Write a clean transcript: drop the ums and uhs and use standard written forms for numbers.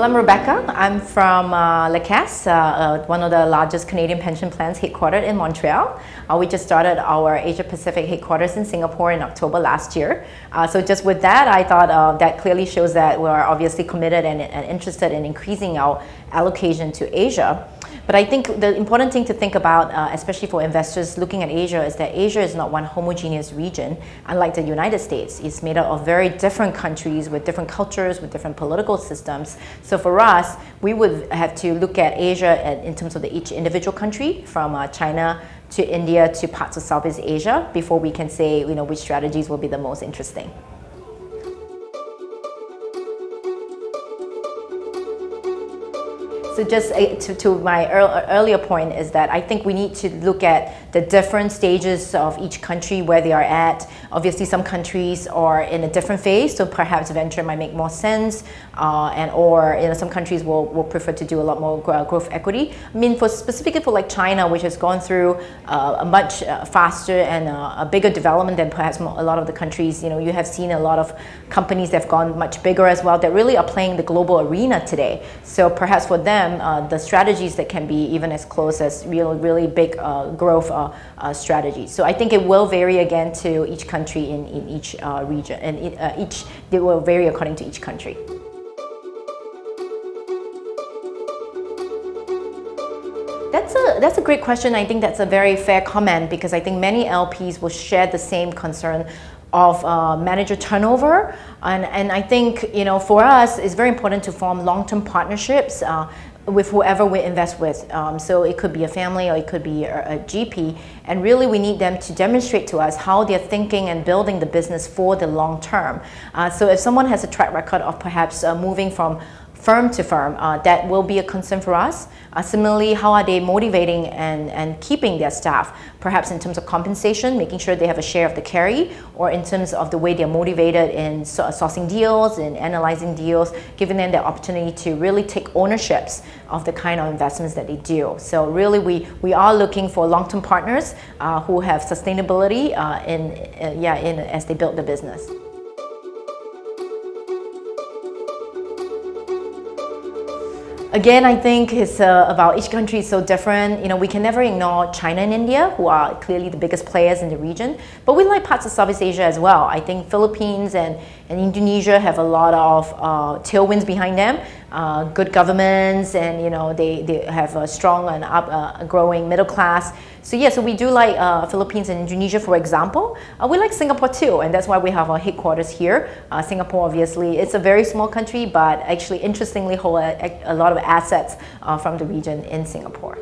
Well, I'm Rebekah. I'm from Caisse, one of the largest Canadian pension plans headquartered in Montreal. We just started our Asia Pacific headquarters in Singapore in October last year. So just with that, I thought that clearly shows that we're obviously committed and interested in increasing our allocation to Asia. But I think the important thing to think about, especially for investors looking at Asia, is that Asia is not one homogeneous region. Unlike the United States, it's made up of very different countries with different cultures, with different political systems. So for us, we would have to look at Asia in terms of each individual country, from China to India to parts of Southeast Asia, before we can say, which strategies will be the most interesting. So just to my earlier point is that I think we need to look at the different stages of each country, where they are at. Obviously, some countries are in a different phase, so perhaps venture might make more sense, or some countries will prefer to do a lot more growth equity. I mean, specifically for like China, which has gone through a much faster and a bigger development than perhaps a lot of the countries. You have seen a lot of companies that have gone much bigger as well, that really are playing the global arena today. So perhaps for them, the strategies that can be even as close as really big growth strategies. So I think it will vary again to each country in each region, and it will vary according to each country. That's a great question. I think that's a very fair comment, because I think many LPs will share the same concern of manager turnover, and I think for us it's very important to form long-term partnerships with whoever we invest with. So it could be a family or it could be a GP, and really we need them to demonstrate to us how they're thinking and building the business for the long term. So if someone has a track record of perhaps moving from firm to firm, that will be a concern for us. Similarly, how are they motivating and keeping their staff, perhaps in terms of compensation, making sure they have a share of the carry, or in terms of the way they're motivated in sourcing deals and analyzing deals, giving them the opportunity to really take ownerships of the kind of investments that they do. So really we are looking for long-term partners who have sustainability as they build the business. Again, I think it's about each country is so different. We can never ignore China and India, who are clearly the biggest players in the region. But we like parts of Southeast Asia as well. I think Philippines and Indonesia have a lot of tailwinds behind them. Good governments, and they have a strong and growing middle class. So yeah, so we do like Philippines and Indonesia, for example. We like Singapore too, and that's why we have our headquarters here. Singapore, obviously, it's a very small country, but actually interestingly hold a lot of assets from the region in Singapore.